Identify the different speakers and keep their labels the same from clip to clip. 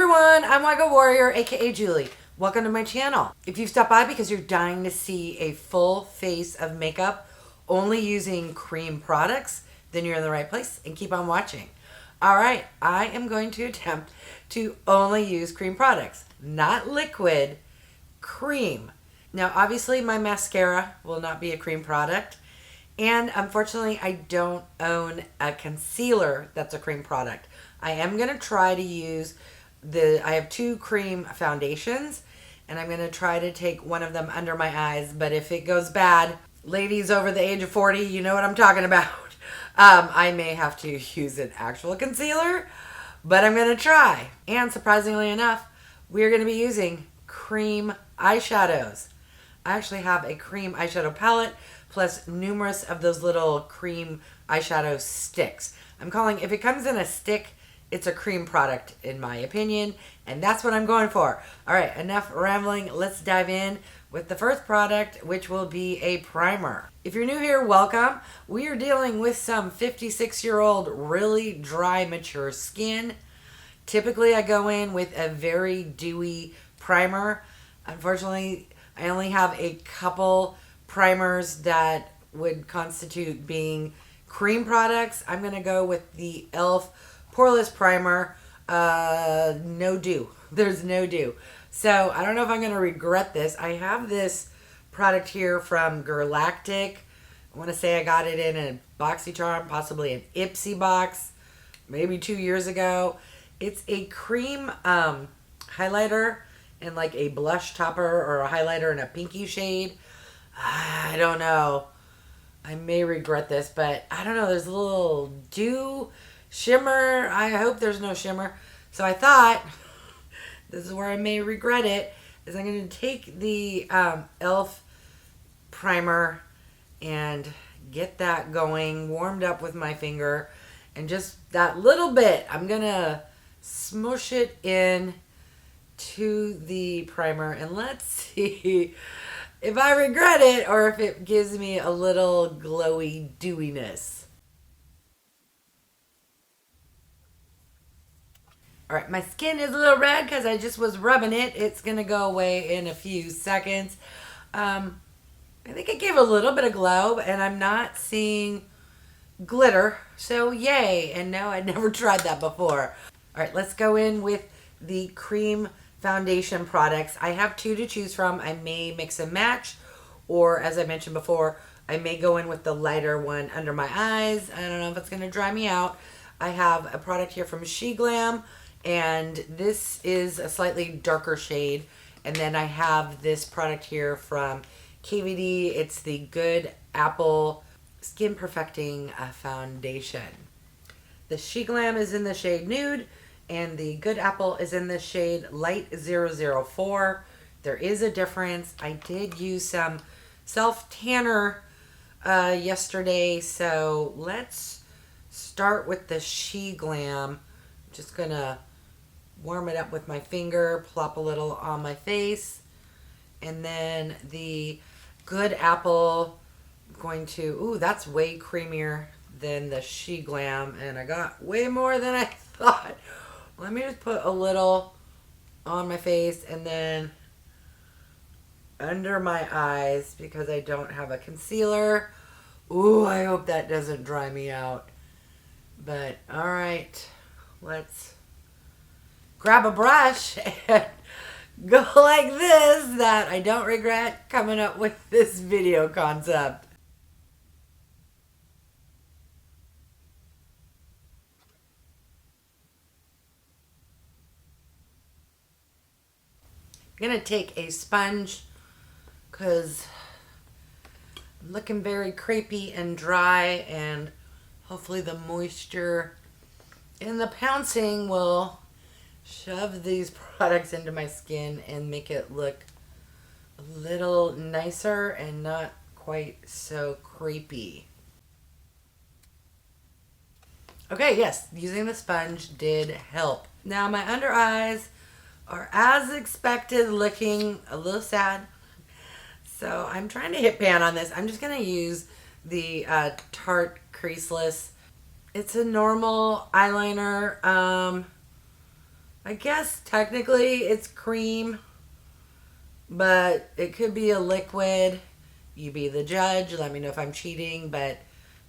Speaker 1: everyone, I'm Wego Warrior, aka Julie. Welcome to my channel. If you've stopped by because you're dying to see a full face of makeup only using cream products, then you're in the right place and keep on watching. Alright, I am going to attempt to only use cream products, not liquid, cream. Now obviously my mascara will not be a cream product, and unfortunately I don't own a concealer that's a cream product. I am going to try to use I have two cream foundations, and I'm going to try to take one of them under my eyes, but if it goes bad, ladies over the age of 40, you know what I'm talking about. I may have to use an actual concealer, but I'm going to try. And surprisingly enough, we're going to be using cream eyeshadows. I actually have a cream eyeshadow palette plus numerous of those little cream eyeshadow sticks. I'm calling, if it comes in a stick, it's a cream product in my opinion, and that's what I'm going for. All right, enough rambling. Let's dive in with the first product, which will be a primer. If you're new here, welcome. We are dealing with some 56-year-old really dry, mature skin. Typically, I go in with a very dewy primer. Unfortunately, I only have a couple primers that would constitute being cream products. I'm going to go with the e.l.f. Poreless primer. No dew. There's no dew. So I don't know if I'm going to regret this. I have this product here from GIRLACTIK. I want to say I got it in a BoxyCharm, possibly an Ipsy box, maybe 2 years ago. It's a cream highlighter and like a blush topper or a highlighter in a pinky shade. I don't know. I may regret this, but I don't know. There's a little dew shimmer. I hope there's no shimmer. So I thought, this is where I may regret it, is I'm going to take the e.l.f. primer and get that going, warmed up with my finger, and just that little bit, I'm going to smush it in to the primer, and let's see if I regret it or if it gives me a little glowy dewiness. Alright, my skin is a little red because I just was rubbing it. It's going to go away in a few seconds. I think it gave a little bit of glow, and I'm not seeing glitter, so yay. And no, I'd never tried that before. Alright, let's go in with the cream foundation products. I have two to choose from. I may mix and match, or as I mentioned before, I may go in with the lighter one under my eyes. I don't know if it's going to dry me out. I have a product here from SHEGLAM, and this is a slightly darker shade. And then I have this product here from KVD. It's the Good Apple Skin Perfecting Foundation. The SHEGLAM is in the shade Nude, and the Good Apple is in the shade Light 004. There is a difference. I did use some self-tanner yesterday, so let's start with the SHEGLAM. Just gonna warm it up with my finger, plop a little on my face, and then the Good Apple, I'm going to, ooh, that's way creamier than the SHEGLAM, and I got way more than I thought. Let me just put a little on my face and then under my eyes because I don't have a concealer. Ooh, I hope that doesn't dry me out. But, alright, let's grab a brush and go like this, that I don't regret coming up with this video concept. I'm going to take a sponge because I'm looking very crepey and dry, and hopefully the moisture in the pouncing will shove these products into my skin and make it look a little nicer and not quite so crepey. Okay, yes, using the sponge did help. Now my under eyes are as expected looking a little sad. So I'm trying to hit pan on this. I'm just going to use the Tarte Creaseless. It's a normal eyeliner. I guess technically it's cream, but it could be a liquid. You be the judge. Let me know if I'm cheating, but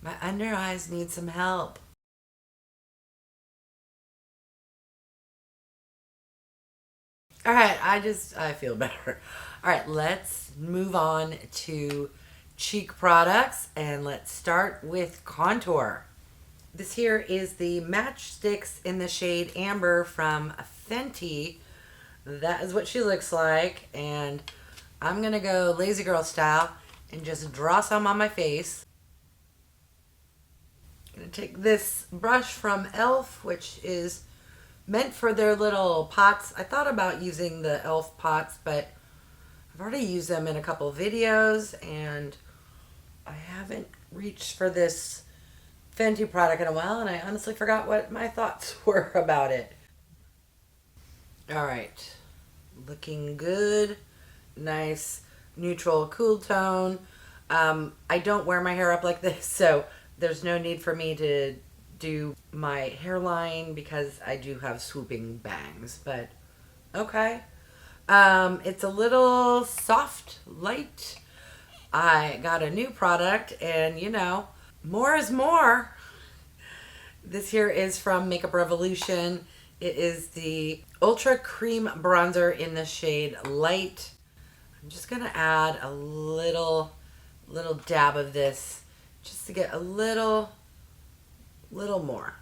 Speaker 1: my under eyes need some help. All right, I feel better. All right, let's move on to cheek products, and let's start with contour. This here is the Match Stix in the shade Amber from FENTY. That is what she looks like, and I'm gonna go lazy girl style and just draw some on my face. I'm gonna take this brush from ELF, which is meant for their little pots. I thought about using the ELF pots, but I've already used them in a couple videos, and I haven't reached for this FENTY product in a while, and I honestly forgot what my thoughts were about it. All right, looking good. Nice neutral cool tone. I don't wear my hair up like this, so there's no need for me to do my hairline because I do have swooping bangs, but okay. It's a little soft, light. I got a new product, and you know, more is more. This here is from Makeup Revolution. It is the Ultra Cream Bronzer in the shade Light. I'm just gonna add a little dab of this just to get a little more.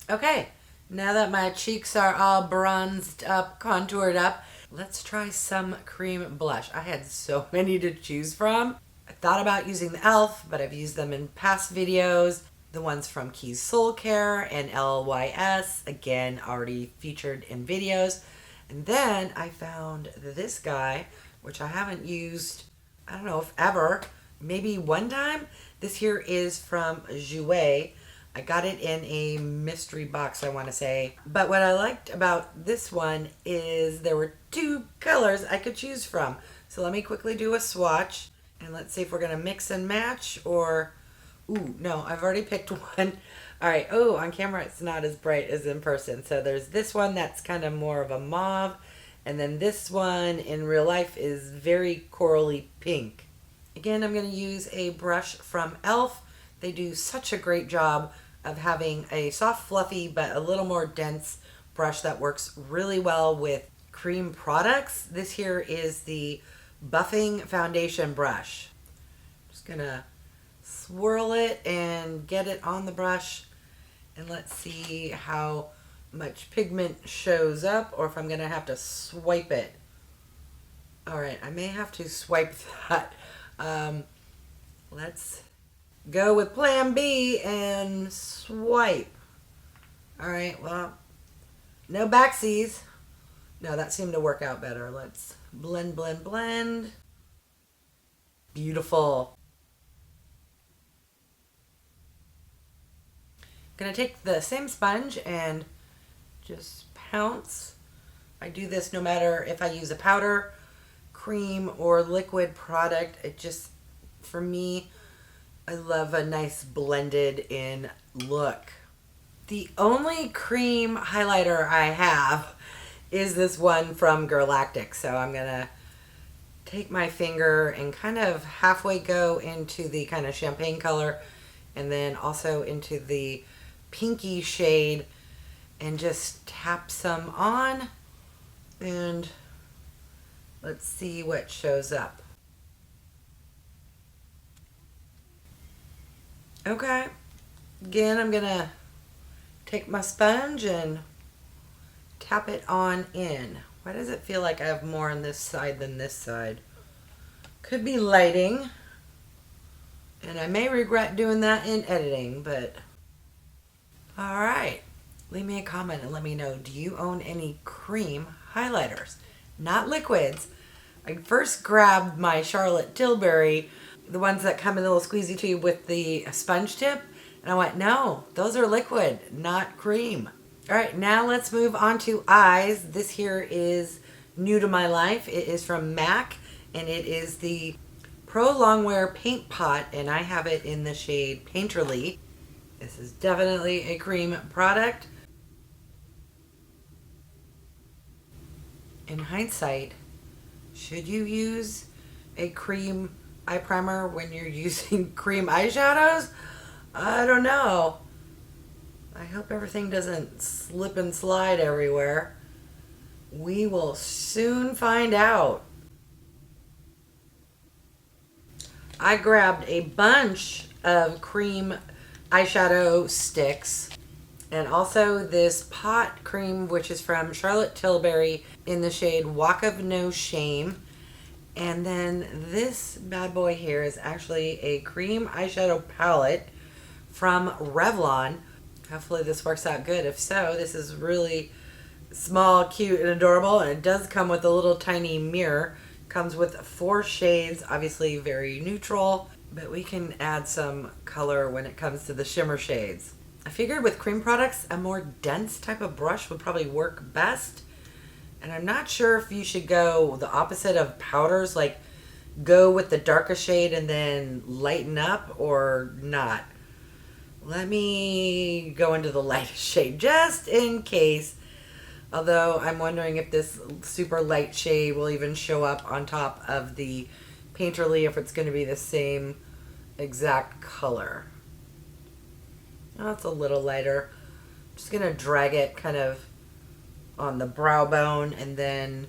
Speaker 1: Okay, now that my cheeks are all bronzed up, contoured up, let's try some cream blush. I had so many to choose from. I thought about using the ELF, but I've used them in past videos. The ones from Keys Soul Care and LYS, again, already featured in videos. And then I found this guy, which I haven't used, I don't know if ever, maybe one time. This here is from JOUER. I got it in a mystery box, I want to say. But what I liked about this one is there were two colors I could choose from. So let me quickly do a swatch, and let's see if we're going to mix and match or... Ooh, no, I've already picked one. All right. Oh, on camera it's not as bright as in person. So there's this one that's kind of more of a mauve. And then this one in real life is very corally pink. Again, I'm going to use a brush from ELF. They do such a great job of having a soft, fluffy, but a little more dense brush that works really well with cream products. This here is the Buffing Foundation brush. Just going to swirl it and get it on the brush, and let's see how much pigment shows up, or if I'm gonna have to swipe it. All right, I may have to swipe that. Let's go with plan B and swipe. All right, well, no backsies. No, that seemed to work out better. Let's blend, blend, blend. Beautiful. Gonna take the same sponge and just pounce. I do this no matter if I use a powder, cream, or liquid product. It just, for me, I love a nice blended in look. The only cream highlighter I have is this one from GIRLACTIK. So I'm gonna take my finger and kind of halfway go into the kind of champagne color, and then also into the pinky shade, and just tap some on, and let's see what shows up. Okay, again, I'm gonna take my sponge and tap it on in. Why does it feel like I have more on this side than this side? Could be lighting, and I may regret doing that in editing, but all right. Leave me a comment and let me know, do you own any cream highlighters? Not liquids. I first grabbed my Charlotte Tilbury, the ones that come in the little squeezy tube with the sponge tip, and I went, no, those are liquid, not cream. All right, now let's move on to eyes. This here is new to my life. It is from MAC, and it is the Pro Longwear Paint Pot, and I have it in the shade Painterly. This is definitely a cream product. in hindsight, should you use a cream eye primer when you're using cream eyeshadows? I don't know. I hope everything doesn't slip and slide everywhere. We will soon find out. I grabbed a bunch of cream eyeshadow sticks and also this pot cream, which is from Charlotte Tilbury in the shade Walk of No Shame. And then this bad boy here is actually a cream eyeshadow palette from Revlon. Hopefully this works out good. If so, this is really small, cute, and adorable. And it does come with a little tiny mirror. Comes with 4 shades, obviously very neutral, but we can add some color when it comes to the shimmer shades. I figured with cream products, a more dense type of brush would probably work best. And I'm not sure if you should go the opposite of powders, like go with the darkest shade and then lighten up, or not. Let me go into the lightest shade just in case. Although I'm wondering if this super light shade will even show up on top of the Painterly, if it's going to be the same exact color. Oh, it's a little lighter. I'm just going to drag it kind of on the brow bone, and then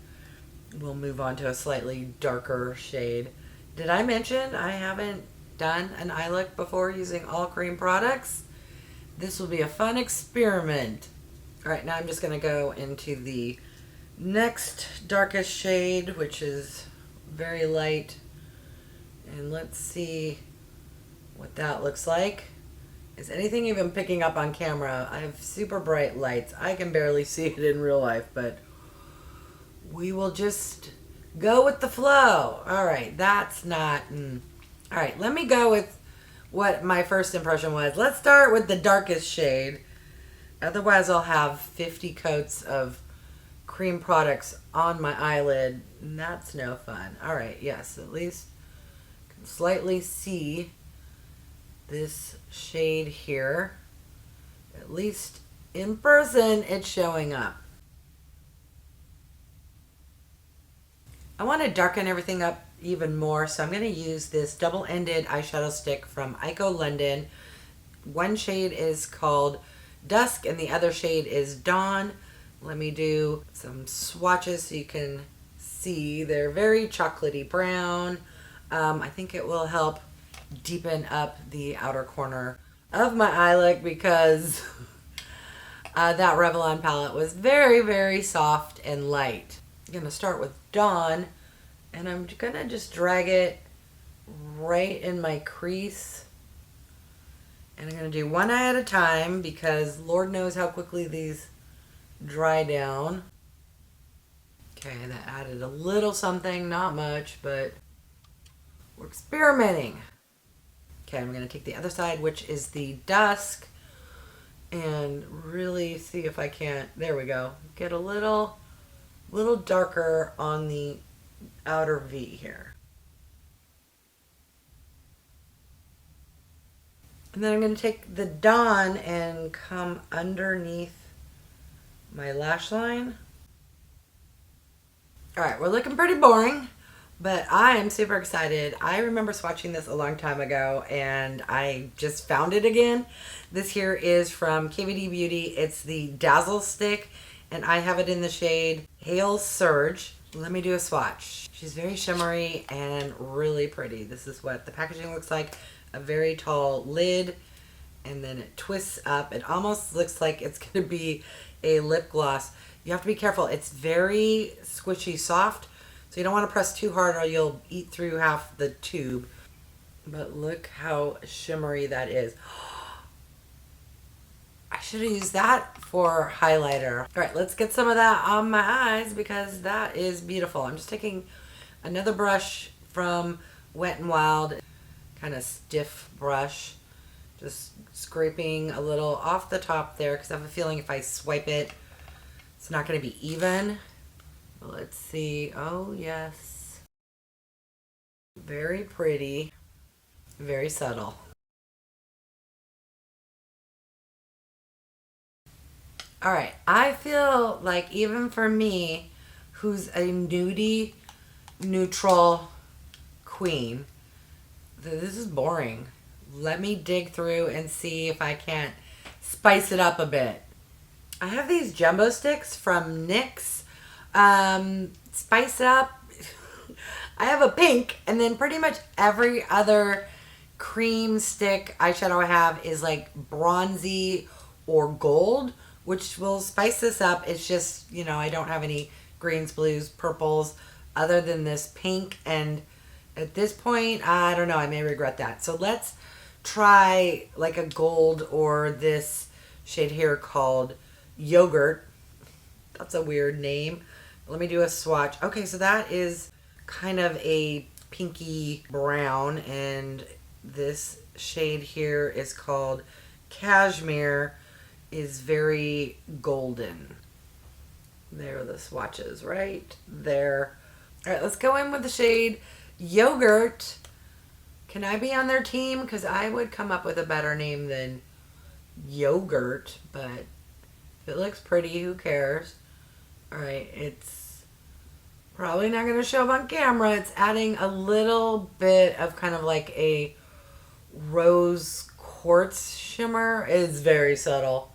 Speaker 1: we'll move on to a slightly darker shade. Did I mention I haven't done an eye look before using all cream products? This will be a fun experiment. All right, now I'm just going to go into the next darkest shade, which is very light. And let's see what that looks like. Is anything even picking up on camera? I have super bright lights. I can barely see it in real life, but we will just go with the flow. All right, that's not... All right, let me go with what my first impression was. Let's start with the darkest shade. Otherwise, I'll have 50 coats of cream products on my eyelid, and that's no fun. All right, yes, at least I can slightly see this shade here. At least in person, it's showing up. I want to darken everything up even more, so I'm going to use this double-ended eyeshadow stick from EYEKO London. One shade is called Dusk and the other shade is Dawn. Let me do some swatches so you can see. They're very chocolatey brown. I think it will help deepen up the outer corner of my eye look because that Revlon palette was very, very soft and light. I'm going to start with Dawn, and I'm going to just drag it right in my crease. And I'm going to do one eye at a time because Lord knows how quickly these dry down. Okay, that added a little something, not much, but we're experimenting. Okay, I'm going to take the other side, which is the Dusk, and really see if I can't, there we go, get a little darker on the outer V here. And then I'm going to take the Dawn and come underneath my lash line. All right, we're looking pretty boring, but I am super excited. I remember swatching this a long time ago, and I just found it again. This here is from KVD Beauty. It's the Dazzle stick, and I have it in the shade Hail Surge. Let me do a swatch. She's very shimmery and really pretty. This is what the packaging looks like. A very tall lid, and then it twists up. It almost looks like it's going to be a lip gloss. You have to be careful. It's very squishy soft, so you don't want to press too hard or you'll eat through half the tube. But look how shimmery that is. I should have used that for highlighter. All right, let's get some of that on my eyes because that is beautiful. I'm just taking another brush from Wet n Wild, kind of stiff brush, just scraping a little off the top there because I have a feeling if I swipe it, it's not going to be even. But let's see. Oh, yes. Very pretty. Very subtle. All right. I feel like even for me, who's a nudie neutral queen. This is boring. Let me dig through and see if I can't spice it up a bit. I have these jumbo sticks from NYX. Spice it up. I have a pink, and then pretty much every other cream stick eyeshadow I have is like bronzy or gold, which will spice this up. It's just, you know, I don't have any greens, blues, purples other than this pink, and at this point, I don't know, I may regret that. So let's try like a gold or this shade here called Yogurt. That's a weird name. Let me do a swatch. Okay, so that is kind of a pinky brown, and this shade here is called Cashmere, is very golden. There are the swatches right there. All right, let's go in with the shade Yogurt. Can I be on their team? Because I would come up with a better name than Yogurt, but if it looks pretty, who cares? All right, it's probably not going to show up on camera. It's adding a little bit of kind of like a rose quartz shimmer. It's very subtle,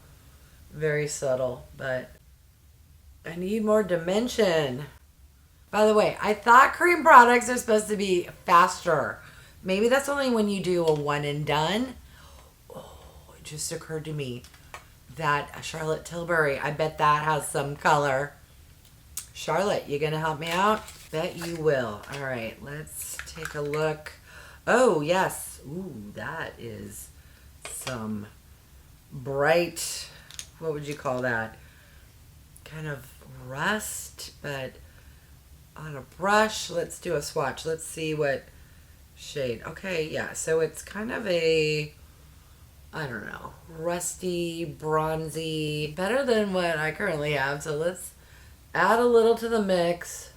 Speaker 1: but I need more dimension. By the way, I thought cream products are supposed to be faster. Maybe that's only when you do a one and done. Oh, it just occurred to me that Charlotte Tilbury, I bet that has some color. Charlotte, you gonna help me out? Bet you will. All right, let's take a look. Oh, yes. Ooh, that is some bright, what would you call that? Kind of rust, but on a brush. Let's do a swatch. Let's see what shade. Okay, yeah, so it's kind of a, I don't know, rusty, bronzy, better than what I currently have. So let's add a little to the mix.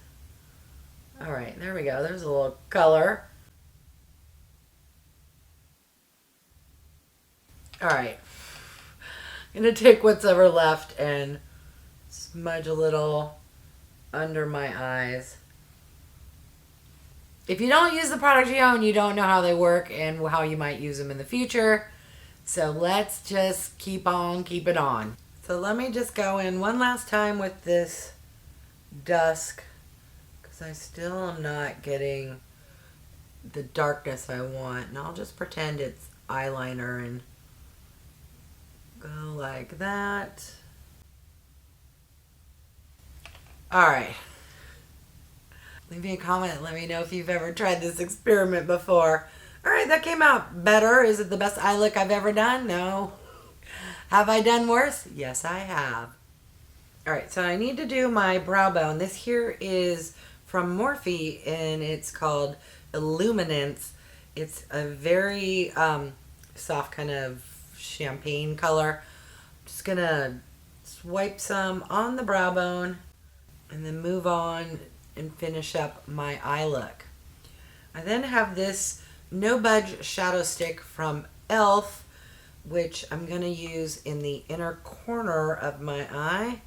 Speaker 1: All right, there we go. There's a little color. All right, I'm gonna take what's ever left and smudge a little under my eyes. If you don't use the product you own, you don't know how they work and how you might use them in the future. So let's just keep on keeping on. So let me just go in one last time with this Dusk, because I still am not getting the darkness I want. And I'll just pretend it's eyeliner and go like that. All right. Leave me a comment. Let me know if you've ever tried this experiment before. All right, that came out better. Is it the best eye look I've ever done? No. Have I done worse? Yes, I have. All right, so I need to do my brow bone. This here is from Morphe, and it's called Illuminance. It's a very soft kind of champagne color. I'm just going to swipe some on the brow bone and then move on and finish up my eye look. I then have this No Budge shadow stick from e.l.f., which I'm going to use in the inner corner of my eye.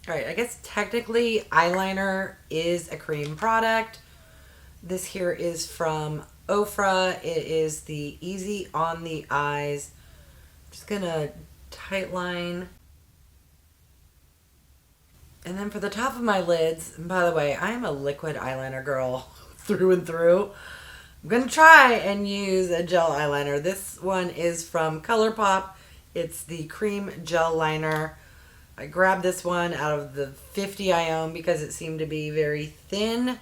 Speaker 1: All right, I guess technically eyeliner is a cream product. This here is from Ofra. It is the Easy on the Eyes. I'm just going to tight line. And then for the top of my lids, and by the way, I am a liquid eyeliner girl through and through. I'm going to try and use a gel eyeliner. This one is from ColourPop. It's the cream gel liner. I grabbed this one out of the 50 I own because it seemed to be very thin.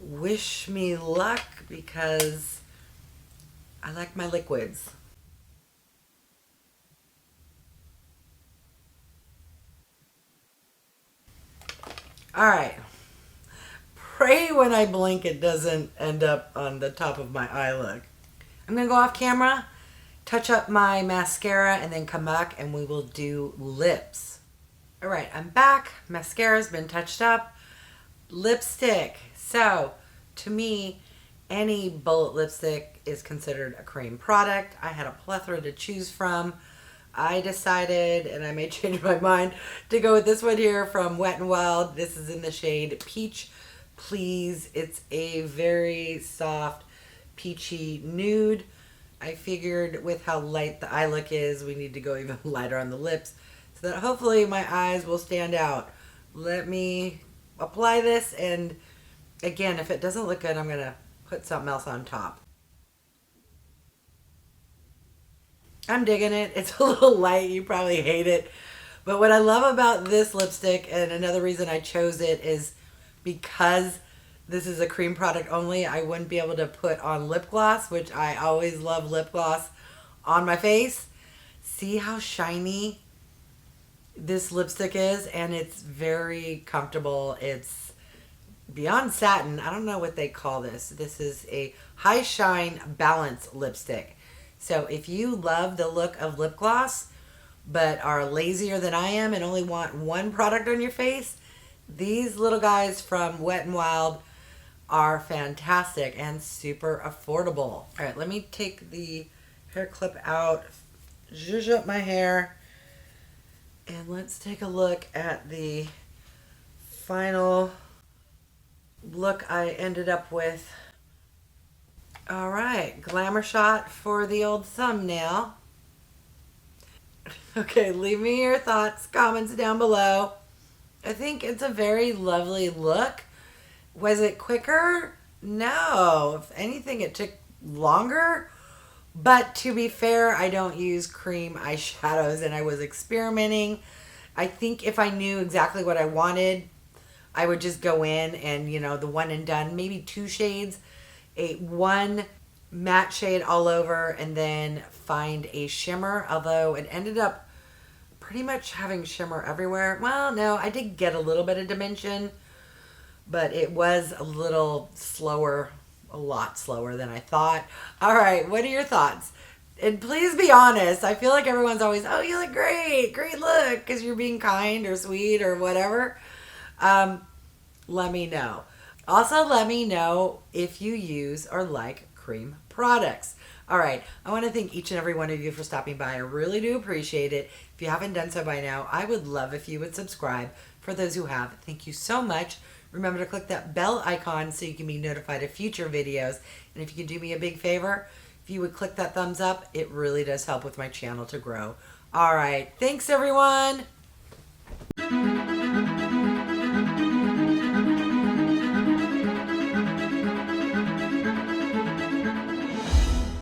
Speaker 1: Wish me luck because I like my liquids. All right. Pray when I blink it doesn't end up on the top of my eye look. I'm going to go off camera, touch up my mascara, and then come back and we will do lips. All right, I'm back. Mascara's been touched up. Lipstick. So, to me, any bullet lipstick is considered a cream product. I had a plethora to choose from. I decided, and I may change my mind, to go with this one here from Wet n Wild. This is in the shade Peach Please. It's a very soft, peachy nude. I figured with how light the eye look is, we need to go even lighter on the lips so that hopefully my eyes will stand out. Let me apply this, and again, if it doesn't look good, I'm going to put something else on top. I'm digging it. It's a little light. You probably hate it. But what I love about this lipstick, and another reason I chose it, is because this is a cream product only, I wouldn't be able to put on lip gloss, which I always love lip gloss on my face. See how shiny this lipstick is? And it's very comfortable. It's beyond satin. I don't know what they call this. This is a high shine balance lipstick. So if you love the look of lip gloss, but are lazier than I am and only want one product on your face, these little guys from Wet n Wild are fantastic and super affordable. All right, let me take the hair clip out, zhuzh up my hair, and let's take a look at the final look I ended up with. All right, glamour shot for the old thumbnail. Okay, leave me your thoughts, comments down below. I think it's a very lovely look. Was it quicker? No. If anything, it took longer. But to be fair, I don't use cream eyeshadows, and I was experimenting. I think if I knew exactly what I wanted, I would just go in and, you know, the one and done, maybe 2 shades, one matte shade all over, and then find a shimmer. Although it ended up pretty much having shimmer everywhere. Well, no, I did get a little bit of dimension, but it was a little slower, a lot slower than I thought. All right, what are your thoughts? And please be honest. I feel like everyone's always, oh, you look great, great look, because you're being kind or sweet or whatever. Let me know. Also, let me know if you use or like cream products. All right, I want to thank each and every one of you for stopping by. I really do appreciate it. If you haven't done so by now, I would love if you would subscribe. For those who have, thank you so much. Remember to click that bell icon so you can be notified of future videos. And if you could do me a big favor, if you would click that thumbs up, it really does help with my channel to grow. All right, thanks everyone.